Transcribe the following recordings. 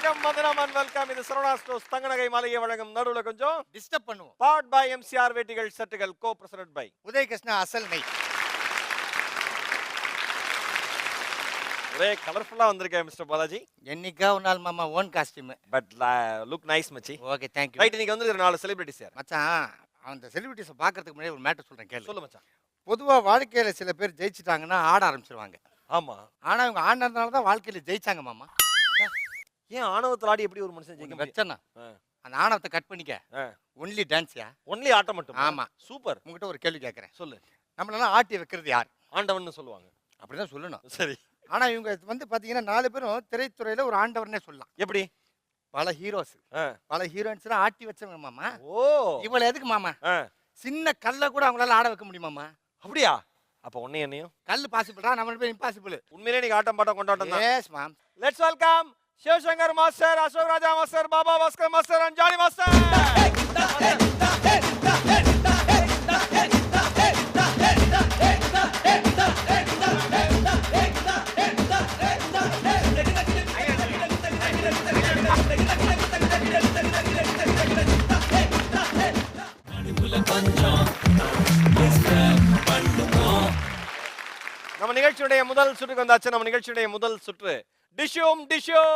வணக்கம் மதனம் and welcome. இது Saravana stores தங்கநகை மாளிகை வழங்கும் நடுவுல கொஞ்சம் டிஸ்டர்ப் பண்ணுவோம். பவர்ட் பை MCR வேட்டிகள் சட்டுகள் கோ பிரசிடென்ட் பை உதயகிருஷ்ணா அசல் நெய். ஒரே கலர்ஃபுல்லா வந்திருக்கேன் மிஸ்டர் பாலாஜி. என்னைக்கா ஒரு நாள் மாமா own costume. But look nice மச்சி. Okay thank you. ரைட், இன்னைக்கு வந்து 4 செலிபிரிட்டிஸ் யார் மச்சான், அந்த செலிபிரிட்டிஸை பார்க்கறதுக்கு முன்னாடி ஒரு மேட்டர் சொல்றேன் கேளு. சொல்லு மச்சான். பொதுவா வாழ்க்கையில சில பேர் ஜெயிச்சிட்டாங்கன்னா ஆட ஆரம்பிச்சிருவாங்க. ஆமா, ஆனா இவங்க ஆடினதுனால தான் வாழ்க்கையில ஜெயிச்சாங்க மாமா. ஏன் ஆணவத்தில் ஆடி எப்படி ஒரு மனுஷன் ஜெயிக்க முடியும்? வச்சனா அந்த ஆணவத்தை கட் பண்ணிக்க. ஒன்லி டான்ஸ்யா? ஒன்லி ஆட்டம் மட்டும்? ஆமா. சூப்பர். உங்ககிட்ட ஒரு கேள்வி கேட்கறேன். சொல்லு. நம்மளெல்லாம் ஆட்டி வைக்கிறது யார்? ஆண்டவன் சொல்லுவாங்க. அப்படிதான் சொல்லணும். சரி. ஆனா இவங்க வந்து பாத்தீங்கன்னா 4 பேரும் திரைத்துறையில ஒரு ஆண்டவர்னே சொல்லலாம். எப்படி? பல ஹீரோஸ் பல ஹீரோயின்ஸ் ஆட்டி வச்சவங்க மாமா. ஓ, இவ்வளவு எதுக்கு மாமா? சின்ன கல்ல கூட அவங்களால ஆட வைக்க முடியுமாமா? அப்படியா? அப்ப ஒன்னே என்னையும் கல் பாசிபிளா, நம்ம பேர் இம்பாசிபிள். உண்மையிலே நீங்க ஆட்டம் பாட்டம் கொண்டாட்டம் தான். Yes ma'am. Let's welcome Sivasankar master, Ashok Raja master, Baba Bhaskar master and Jani master. நம்ம நிகழ்ச்சியுடைய முதல் சுற்றுக்கு வந்தாச்சு. நம்ம நிகழ்ச்சியுடைய முதல் சுற்று டிஷும் டிஷும்.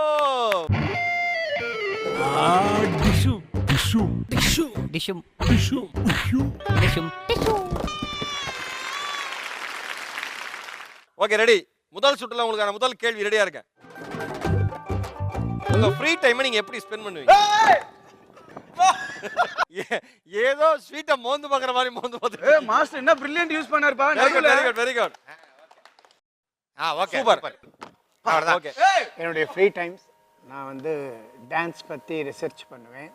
Okay, ready? முதல் சுற்றுல உங்களுக்கான முதல் கேள்வி ரெடியா இருக்கேன். உங்க ஃப்ரீ டைம் நீங்க எப்படி ஸ்பெண்ட் பண்ணுவீங்க? ஏதோ ஸ்வீட்டை மோந்து பாக்குற மாதிரி மோந்து பாத்து. மாஸ்டர் என்ன பிரில்லியன்ட் யூஸ் பண்ணாருப்பா. Very good very good. Okay super. அவ்வளவுதான். ஓகே. என்னுடைய ஃப்ரீ டைம்ஸ் நான் வந்து டான்ஸ் பற்றி ரிசர்ச் பண்ணுவேன்.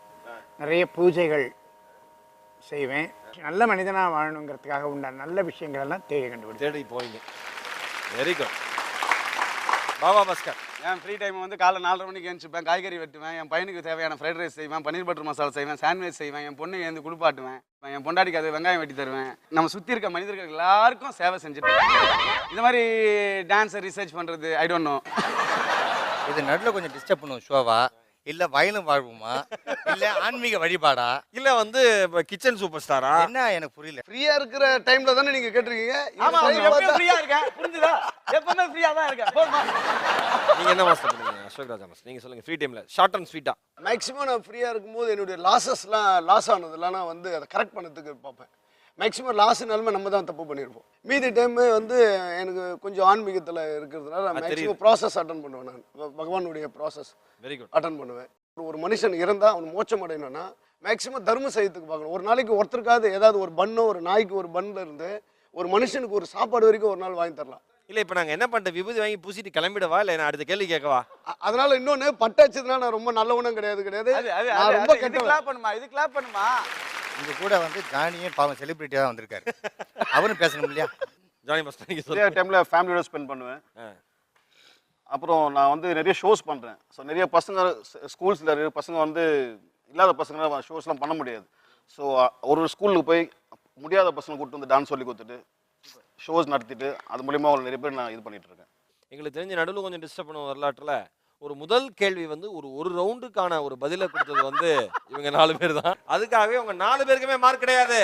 நிறைய பூஜைகள் செய்வேன். நல்ல மனிதனாக வாழணுங்கிறதுக்காக உண்டான நல்ல விஷயங்கள் எல்லாம் கண்டுபிடிச்சேன். தேடி போவீங்க. Very good. பாபா பாஸ்கர். என் ஃப்ரீ டைம் வந்து காலைல 4:30 மணிக்கு எழுந்துப்பேன். காய்கறி வெட்டுவேன். என் பையனுக்கு தேவையான ஃப்ரைட் ரைஸ் செய்வேன், பன்னீர் பட்டர் மசாலா செய்வேன், சாண்ட்விச் செய்வேன். என் பொண்ணு எழுந்து குளிப்பாட்டுவேன். என் பொண்டாட்டிக்கு அது வெங்காயம் வெட்டி தருவேன். நம்ம சுற்றி இருக்க மனிதர்கள் எல்லாருக்கும் சேவை செஞ்சுட்டு இந்த மாதிரி டான்ஸை ரிசர்ச் பண்ணுறது ஐ டோன்ட் நோ. இது நடுவில் கொஞ்சம் டிஸ்டர்ப் பண்ணுவோம் ஷோவா, இல்ல வயலும் வாழ்வுமா, இல்ல ஆன்மீக வழிபாடா, இல்ல வந்து கிச்சன் சூப்பர் ஸ்டாரா? என்ன எனக்கு புரியல. ஃப்ரீயா இருக்கிற டைம்ல தானே நீங்க கேட்டிருக்கீங்க. ஆமா, எப்பவும் ஃப்ரீயா இருக்கேன். புரிஞ்சுதா? எப்பவுமே ஃப்ரீயா தான் இருக்கேன். போமா. நீங்க என்ன மாஸ்டர் பண்ணுவீங்க? அசோக் ராஜா மாஸ்டர், நீங்க சொல்லுங்க. ஃப்ரீ டைம்ல ஷார்ட் அண்ட் ஸ்வீட்டா. மேக்ஸிமம் நான் ஃப்ரீயா இருக்கும்போது என்னுடைய லாஸ் ஆனதெல்லாம் நான் வந்து அதை கரெக்ட் பண்ணதுக்கு பார்ப்பேன். மேக்ஸிமம் லாஸ்னாலுமே நம்ம தான் தப்பு பண்ணியிருப்போம். மீதி டைம் வந்து எனக்கு கொஞ்சம் ஆன்மீகத்தில் இருக்கிறதுனால நான் மேக்ஸிமம் ப்ராசஸ் அட்டன் பண்ணுவேன். நான் பகவானுடைய ப்ராசஸ் வெரி குட் அட்டன் பண்ணுவேன். ஒரு மனுஷன் இறந்தா அவன் மோட்சம் அடையணும்னா மேக்ஸிமம் தர்ம செய்யறதுக்கு பார்க்கணும். ஒரு நாளைக்கு ஒருத்தருக்காவது ஏதாவது ஒரு பன்னோ, ஒரு நாய்க்கு ஒரு பன்ல இருந்து ஒரு மனுஷனுக்கு ஒரு சாப்பாடு வரைக்கும் ஒரு நாள் வாங்கி தரலாம். இல்ல இப்ப நாங்க என்ன பண்ணிட்டு விபூதி வாங்கி பூசிட்டு கிளம்பிடவா, இல்ல நான் அடுத்த கேள்வி கேட்கவா? அதனால இன்னொன்னு பட்டாச்சதுனா நான் ரொம்ப நல்லவனும் கிடையாது. நான் ரொம்ப கிளாப் பண்ணுமா, இது கிளாப் பண்ணுமா. இங்க கூட வந்து ஜானியே பாவம் செலிபிரிட்டியா தான் வந்திருக்காரு. அவரும் பேசணும் இல்லையா? ஜானி மாஸ்டர் நீங்க நிறைய டைம்ல ஃபேமிலியோட ஸ்பெண்ட் பண்ணுவேன். அப்புறம் நான் வந்து நிறைய ஷோஸ் பண்றேன். ஸோ நிறைய பசங்க ஸ்கூல்ஸ்ல நிறைய பசங்க வந்து இல்லாத பசங்க ஷோஸ்லாம் பண்ண முடியாது. ஸோ ஒரு ஸ்கூலுக்கு போய் முடியாத பசங்க கூப்பிட்டு வந்து டான்ஸ் சொல்லி கொடுத்துட்டு ஷோஸ் நடத்திட்டு அது மூலியமா அவங்க நிறைய பேர் நான் இது பண்ணிட்டு இருக்கேன். எங்களுக்கு தெரிஞ்ச நடுவில் கொஞ்சம் டிஸ்டர்ப் பண்ணுவோம் வரலாற்றுல. ஒரு முதல் கேள்வி வந்து ஒரு ரவுண்டுக்கான ஒரு பதிலை கொடுத்தது வந்து இவங்க 4 பேர் தான். அதுக்காகவே உங்க 4 பேருக்குமே மார்க் கிடையாது.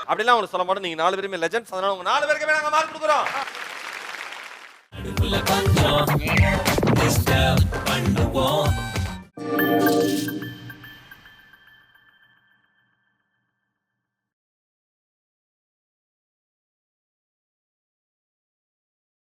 அப்படிலாம் அவங்க சொல்ல மாட்டோம். நீங்க 4 பேருமே லெஜெண்ட்ஸ், அதனால உங்க 4 பேருக்குமே நாங்க மார்க் கொடுக்குறோம்.